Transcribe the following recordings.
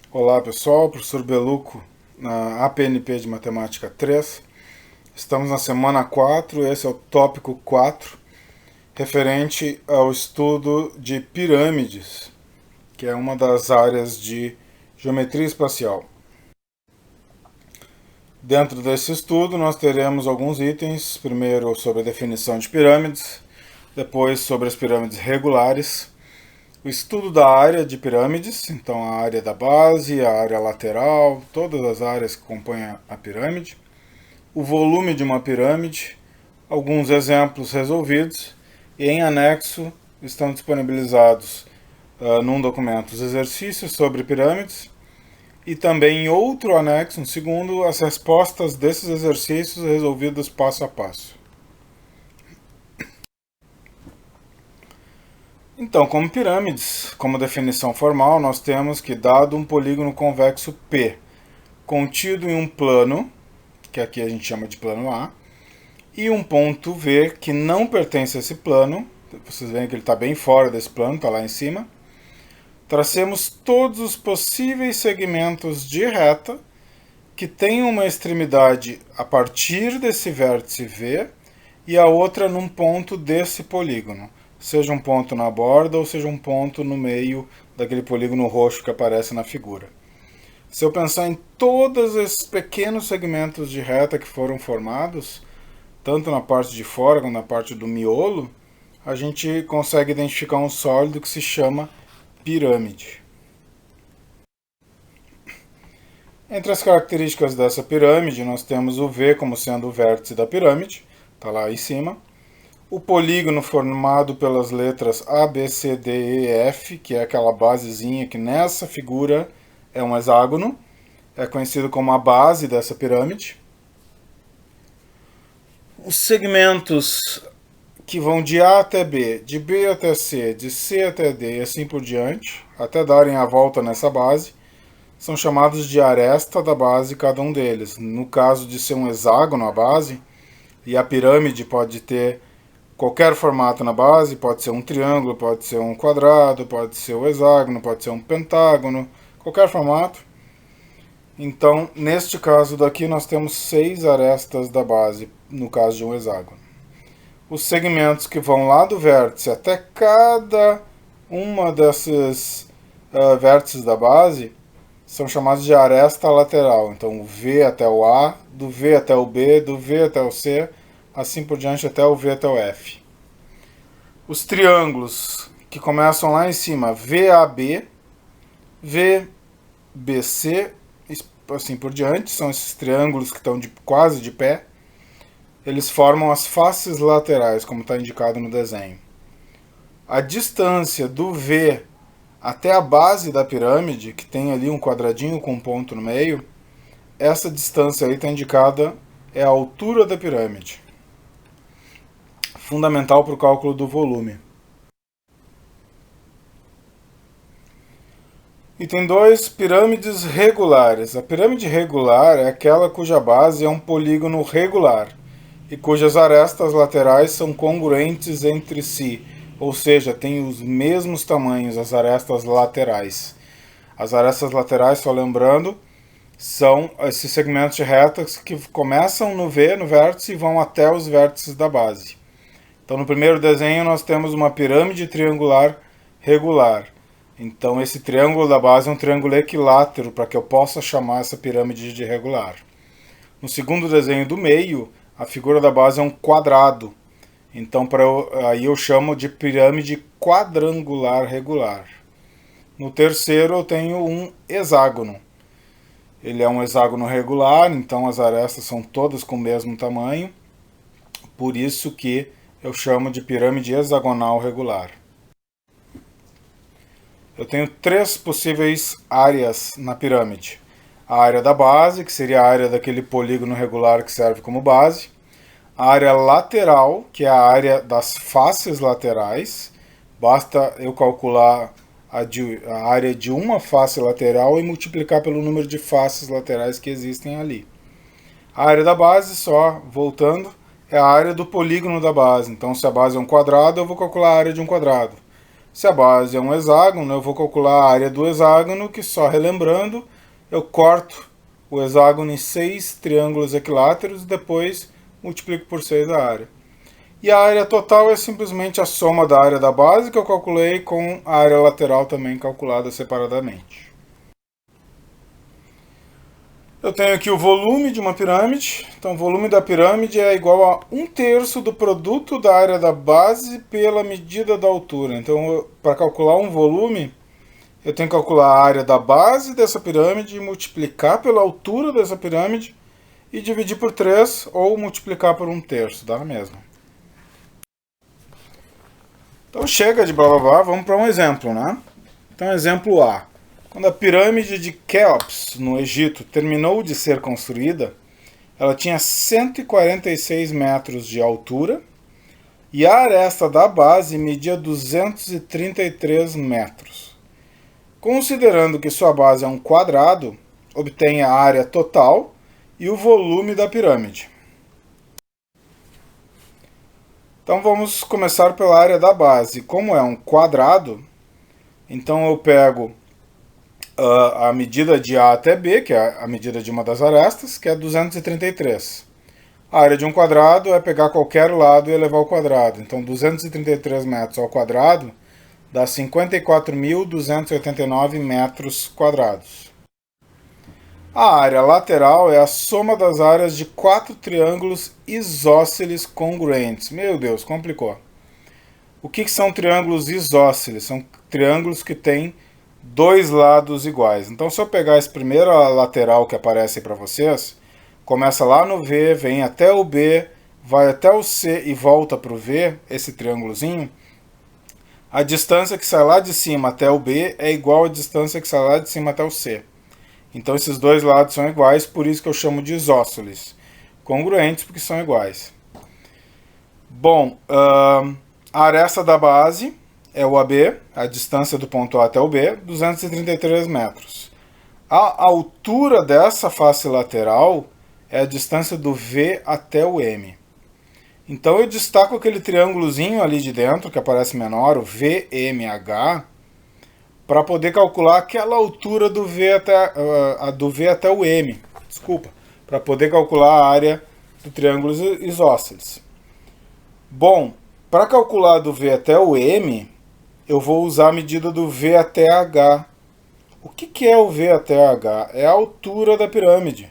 Olá pessoal, professor Beluco na APNP de Matemática 3. Estamos na semana 4, esse é o tópico 4, referente ao estudo de pirâmides, que é uma das áreas de geometria espacial. Dentro desse estudo nós teremos alguns itens, primeiro sobre a definição de pirâmides, depois sobre as pirâmides regulares, o estudo da área de pirâmides, então a área da base, a área lateral, todas as áreas que compõem a pirâmide, o volume de uma pirâmide, alguns exemplos resolvidos, e em anexo estão disponibilizados num documento os exercícios sobre pirâmides, e também em outro anexo, um segundo, as respostas desses exercícios resolvidos passo a passo. Então, como pirâmides, como definição formal, nós temos que, dado um polígono convexo P contido em um plano, que aqui a gente chama de plano A, e um ponto V que não pertence a esse plano, vocês veem que ele está bem fora desse plano, está lá em cima, tracemos todos os possíveis segmentos de reta que tenham uma extremidade a partir desse vértice V e a outra num ponto desse polígono. Seja um ponto na borda ou seja um ponto no meio daquele polígono roxo que aparece na figura. Se eu pensar em todos esses pequenos segmentos de reta que foram formados, tanto na parte de fora quanto na parte do miolo, a gente consegue identificar um sólido que se chama pirâmide. Entre as características dessa pirâmide, nós temos o V como sendo o vértice da pirâmide, está lá em cima. O polígono formado pelas letras A, B, C, D, E, F, que é aquela basezinha que nessa figura é um hexágono, é conhecido como a base dessa pirâmide. Os segmentos que vão de A até B, de B até C, de C até D e assim por diante, até darem a volta nessa base, são chamados de aresta da base cada um deles. No caso de ser um hexágono a base, e a pirâmide pode ter qualquer formato na base, pode ser um triângulo, pode ser um quadrado, pode ser um hexágono, pode ser um pentágono, qualquer formato. Então, neste caso daqui, nós temos 6 arestas da base, no caso de um hexágono. Os segmentos que vão lá do vértice até cada uma desses vértices da base são chamados de aresta lateral. Então, o V até o A, do V até o B, do V até o C, assim por diante até o V até o F. Os triângulos que começam lá em cima, VAB, VBC, assim por diante, são esses triângulos que estão quase de pé. Eles formam as faces laterais, como está indicado no desenho. A distância do V até a base da pirâmide, que tem ali um quadradinho com um ponto no meio, essa distância aí está indicada, é a altura da pirâmide. Fundamental para o cálculo do volume. Item 2, pirâmides regulares. A pirâmide regular é aquela cuja base é um polígono regular e cujas arestas laterais são congruentes entre si, ou seja, têm os mesmos tamanhos as arestas laterais. As arestas laterais, só lembrando, são esses segmentos de retas que começam no V, no vértice, e vão até os vértices da base. Então, no primeiro desenho, nós temos uma pirâmide triangular regular. Então, esse triângulo da base é um triângulo equilátero, para que eu possa chamar essa pirâmide de regular. No segundo desenho do meio, a figura da base é um quadrado. Então, aí eu chamo de pirâmide quadrangular regular. No terceiro, eu tenho um hexágono. Ele é um hexágono regular, então as arestas são todas com o mesmo tamanho. Por isso que eu chamo de pirâmide hexagonal regular. Eu tenho 3 possíveis áreas na pirâmide. A área da base, que seria a área daquele polígono regular que serve como base. A área lateral, que é a área das faces laterais. Basta eu calcular a área de uma face lateral e multiplicar pelo número de faces laterais que existem ali. A área da base, só voltando, é a área do polígono da base. Então, se a base é um quadrado, eu vou calcular a área de um quadrado. Se a base é um hexágono, eu vou calcular a área do hexágono, que só relembrando, eu corto o hexágono em 6 triângulos equiláteros e depois multiplico por 6 a área. E a área total é simplesmente a soma da área da base que eu calculei com a área lateral também calculada separadamente. Eu tenho aqui o volume de uma pirâmide. Então o volume da pirâmide é igual a 1/3 do produto da área da base pela medida da altura. Então para calcular um volume, eu tenho que calcular a área da base dessa pirâmide, multiplicar pela altura dessa pirâmide e dividir por 3 ou multiplicar por 1/3, dá a mesma. Então chega de blá blá blá, vamos para um exemplo, né? Então exemplo A. Quando a pirâmide de Quéops, no Egito, terminou de ser construída, ela tinha 146 metros de altura e a aresta da base media 233 metros. Considerando que sua base é um quadrado, obtenha a área total e o volume da pirâmide. Então vamos começar pela área da base. Como é um quadrado, então eu pego a medida de A até B, que é a medida de uma das arestas, que é 233. A área de um quadrado é pegar qualquer lado e elevar ao quadrado. Então 233 metros ao quadrado dá 54.289 metros quadrados. A área lateral é a soma das áreas de 4 triângulos isósceles congruentes. Meu Deus, complicou. O que são triângulos isósceles? São triângulos que têm dois lados iguais. Então, se eu pegar esse primeiro lateral que aparece para vocês, começa lá no V, vem até o B, vai até o C e volta para o V, esse triângulozinho, a distância que sai lá de cima até o B é igual à distância que sai lá de cima até o C. Então, esses dois lados são iguais, por isso que eu chamo de isósceles. Congruentes, porque são iguais. Bom, a aresta da base é o AB, a distância do ponto A até o B, 233 metros. A altura dessa face lateral é a distância do V até o M. Então eu destaco aquele triângulozinho ali de dentro, que aparece menor, o VMH, para poder calcular aquela altura do V até o M. Desculpa, para poder calcular a área do triângulo isósceles. Bom, para calcular do V até o M, eu vou usar a medida do V até H. O que é o V até H? É a altura da pirâmide,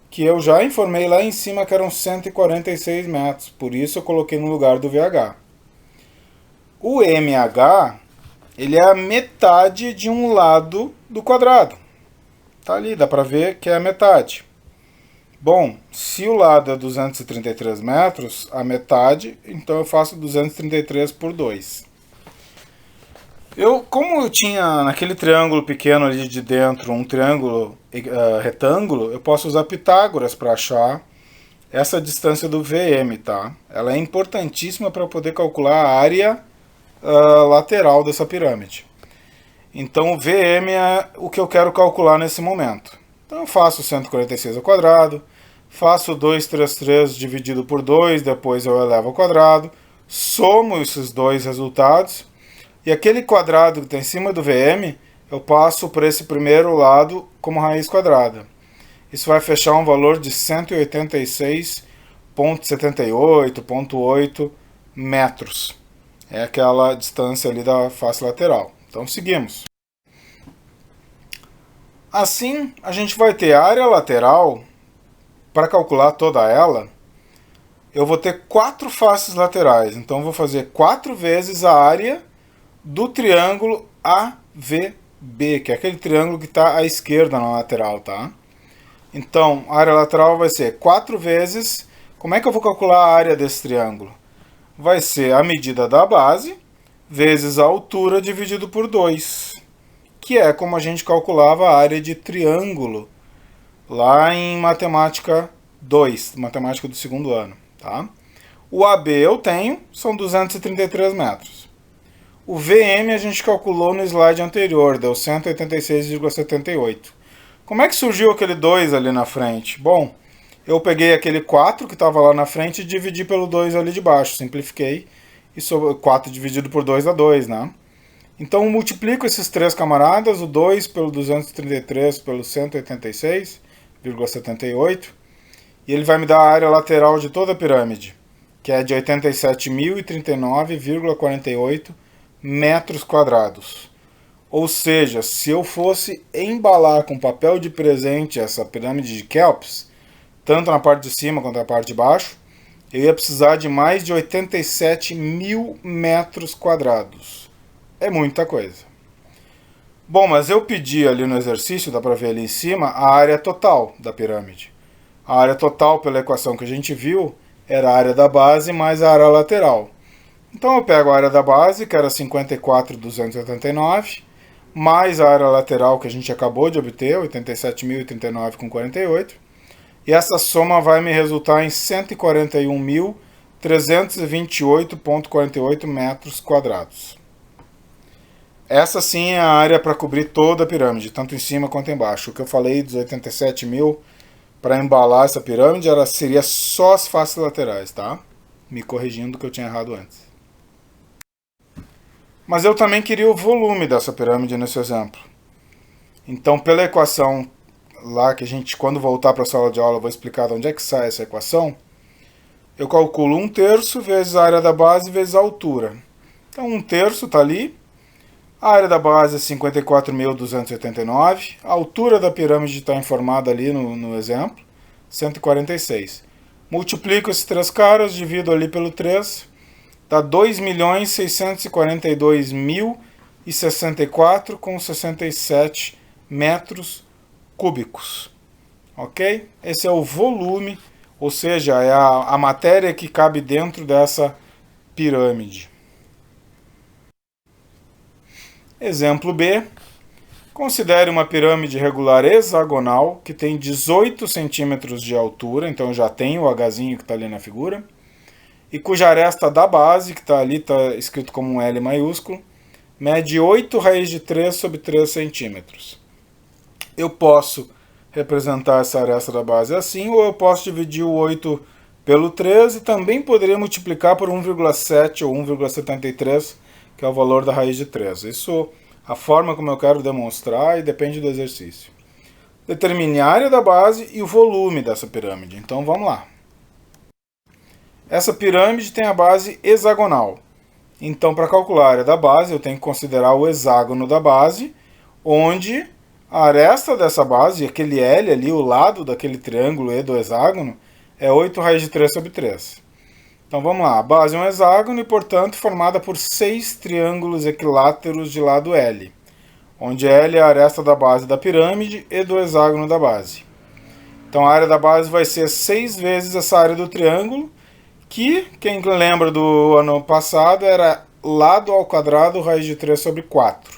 que eu já informei lá em cima que eram 146 metros, por isso eu coloquei no lugar do VH. O MH, ele é a metade de um lado do quadrado. Tá ali, dá para ver que é a metade. Bom, se o lado é 233 metros, a metade, então eu faço 233 por 2. Como eu tinha naquele triângulo pequeno ali de dentro um triângulo retângulo, eu posso usar Pitágoras para achar essa distância do VM, tá? Ela é importantíssima para eu poder calcular a área lateral dessa pirâmide. Então o VM é o que eu quero calcular nesse momento. Então eu faço 146 ao quadrado, faço 233 dividido por 2, depois eu elevo ao quadrado, somo esses dois resultados, e aquele quadrado que está em cima do VM, eu passo para esse primeiro lado como raiz quadrada. Isso vai fechar um valor de 186,78,8 metros. É aquela distância ali da face lateral. Então seguimos. Assim, a gente vai ter a área lateral. Para calcular toda ela, eu vou ter 4 faces laterais. Então eu vou fazer 4 vezes a área do triângulo AVB, que é aquele triângulo que está à esquerda na lateral, tá? Então, a área lateral vai ser 4 vezes... Como é que eu vou calcular a área desse triângulo? Vai ser a medida da base vezes a altura dividido por 2, que é como a gente calculava a área de triângulo lá em matemática 2, matemática do segundo ano, tá? O AB eu tenho, são 233 metros. O VM a gente calculou no slide anterior, deu 186,78. Como é que surgiu aquele 2 ali na frente? Bom, eu peguei aquele 4 que estava lá na frente e dividi pelo 2 ali de baixo, simplifiquei, e 4 dividido por 2 dá 2, né? Então eu multiplico esses três camaradas, o 2 pelo 233 pelo 186,78, e ele vai me dar a área lateral de toda a pirâmide, que é de 87.039,48 metros quadrados. Ou seja, se eu fosse embalar com papel de presente essa pirâmide de Kelps, tanto na parte de cima quanto na parte de baixo, eu ia precisar de mais de 87 mil metros quadrados. É muita coisa. Bom, mas eu pedi ali no exercício, dá para ver ali em cima, a área total da pirâmide. A área total, pela equação que a gente viu, era a área da base mais a área lateral. Então eu pego a área da base, que era 54.289, mais a área lateral que a gente acabou de obter, 87.039,48, e essa soma vai me resultar em 141.328,48 metros quadrados. Essa sim é a área para cobrir toda a pirâmide, tanto em cima quanto embaixo. O que eu falei dos 87 mil para embalar essa pirâmide seria só as faces laterais, tá? Me corrigindo que eu tinha errado antes. Mas eu também queria o volume dessa pirâmide nesse exemplo. Então, pela equação lá que a gente, quando voltar para a sala de aula, eu vou explicar de onde é que sai essa equação. Eu calculo 1/3 vezes a área da base vezes a altura. Então, 1/3 está ali. A área da base é 54.289. A altura da pirâmide está informada ali no exemplo, 146. Multiplico esses três caras, divido ali pelo 3, dá 2.642.064,67 metros cúbicos. Ok? Esse é o volume, ou seja, é a matéria que cabe dentro dessa pirâmide. Exemplo B. Considere uma pirâmide regular hexagonal que tem 18 centímetros de altura, então já tem o Hzinho que está ali na figura, e cuja aresta da base, que está ali, está escrito como um L maiúsculo, mede 8 raiz de 3 sobre 3 centímetros. Eu posso representar essa aresta da base assim, ou eu posso dividir o 8 pelo 3 e também poderia multiplicar por 1,7 ou 1,73, que é o valor da raiz de 3. Isso, a forma como eu quero demonstrar, e depende do exercício. Determine a área da base e o volume dessa pirâmide. Então vamos lá. Essa pirâmide tem a base hexagonal. Então, para calcular a área da base, eu tenho que considerar o hexágono da base, onde a aresta dessa base, aquele L ali, o lado daquele triângulo E do hexágono, é 8 raiz de 3 sobre 3. Então vamos lá, a base é um hexágono e, portanto, formada por 6 triângulos equiláteros de lado L, onde L é a aresta da base da pirâmide e do hexágono da base. Então a área da base vai ser 6 vezes essa área do triângulo, que, quem lembra do ano passado, era lado ao quadrado raiz de 3 sobre 4.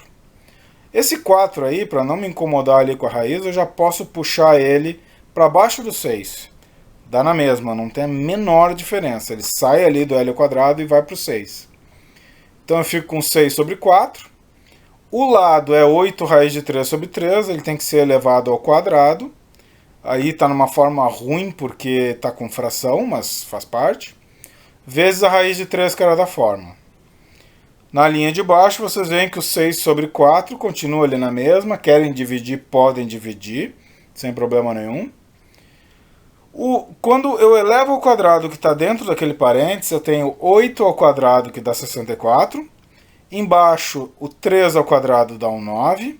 Esse 4 aí, para não me incomodar ali com a raiz, eu já posso puxar ele para baixo do 6. Dá na mesma, não tem a menor diferença. Ele sai ali do L ao quadrado e vai para o 6. Então eu fico com 6 sobre 4. O lado é 8 raiz de 3 sobre 3, ele tem que ser elevado ao quadrado. Aí está numa forma ruim porque está com fração, mas faz parte. Vezes a raiz de 3 que era da forma. Na linha de baixo vocês veem que o 6 sobre 4 continua ali na mesma. Querem dividir, podem dividir, sem problema nenhum. Quando eu elevo ao quadrado que está dentro daquele parênteses, eu tenho 8 ao quadrado, que dá 64. Embaixo, o 3 ao quadrado dá um 9.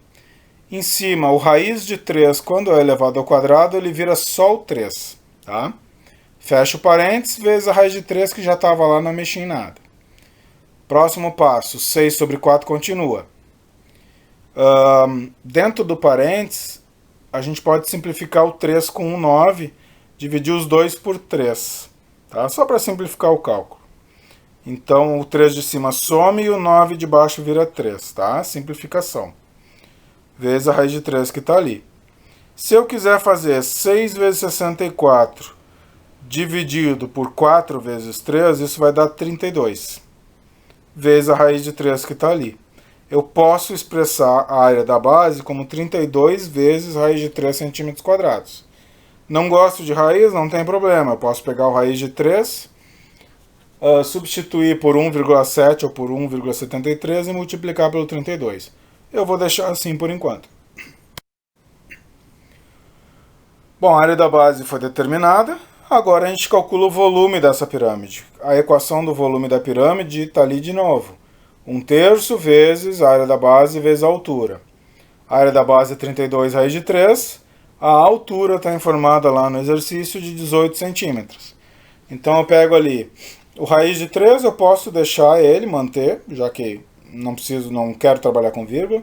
Em cima, o raiz de 3, quando é elevado ao quadrado, ele vira só o 3. Tá? Fecha o parênteses, vezes a raiz de 3, que já estava lá, não mexi em nada. Próximo passo, 6 sobre 4 continua. Dentro do parênteses, a gente pode simplificar o 3 com um 9, dividir os 2 por 3, tá? Só para simplificar o cálculo. Então, o 3 de cima some e o 9 de baixo vira 3, tá? Simplificação. Vezes a raiz de 3 que está ali. Se eu quiser fazer 6 vezes 64 dividido por 4 vezes 3, isso vai dar 32. Vezes a raiz de 3 que está ali. Eu posso expressar a área da base como 32 vezes raiz de 3 centímetros quadrados. Não gosto de raiz, não tem problema. Eu posso pegar o raiz de 3, substituir por 1,7 ou por 1,73 e multiplicar pelo 32. Eu vou deixar assim por enquanto. Bom, a área da base foi determinada. Agora a gente calcula o volume dessa pirâmide. A equação do volume da pirâmide está ali de novo. 1/3 vezes a área da base vezes a altura. A área da base é 32 raiz de 3. A altura está informada lá no exercício de 18 centímetros. Então eu pego ali o raiz de 3, eu posso deixar ele, manter, já que não quero trabalhar com vírgula.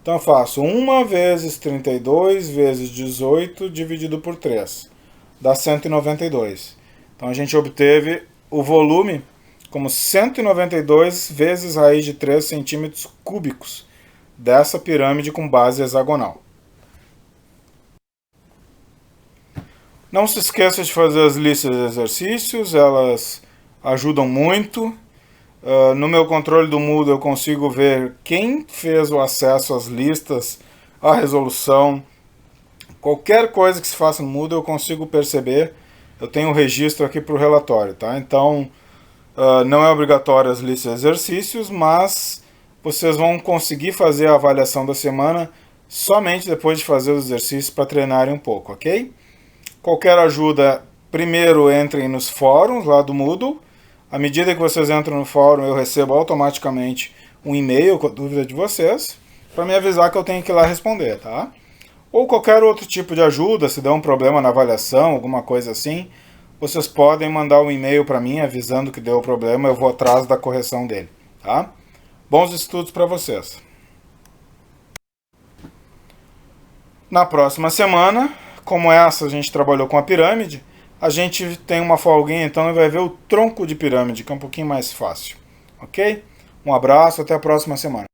Então eu faço 1 vezes 32 vezes 18 dividido por 3. Dá 192. Então a gente obteve o volume como 192 vezes raiz de 3 centímetros cúbicos dessa pirâmide com base hexagonal. Não se esqueça de fazer as listas de exercícios, elas ajudam muito. No meu controle do Moodle eu consigo ver quem fez o acesso às listas, à resolução. Qualquer coisa que se faça no Moodle eu consigo perceber. Eu tenho um registro aqui para o relatório, tá? Então, não é obrigatório as listas de exercícios, mas vocês vão conseguir fazer a avaliação da semana somente depois de fazer os exercícios para treinarem um pouco, ok? Qualquer ajuda, primeiro entrem nos fóruns lá do Moodle. À medida que vocês entram no fórum, eu recebo automaticamente um e-mail com a dúvida de vocês, para me avisar que eu tenho que ir lá responder, tá? Ou qualquer outro tipo de ajuda, se der um problema na avaliação, alguma coisa assim, vocês podem mandar um e-mail para mim avisando que deu o problema, eu vou atrás da correção dele, tá? Bons estudos para vocês. Na próxima semana, como essa a gente trabalhou com a pirâmide, a gente tem uma folguinha, então e vai ver o tronco de pirâmide, que é um pouquinho mais fácil. Ok? Um abraço, até a próxima semana.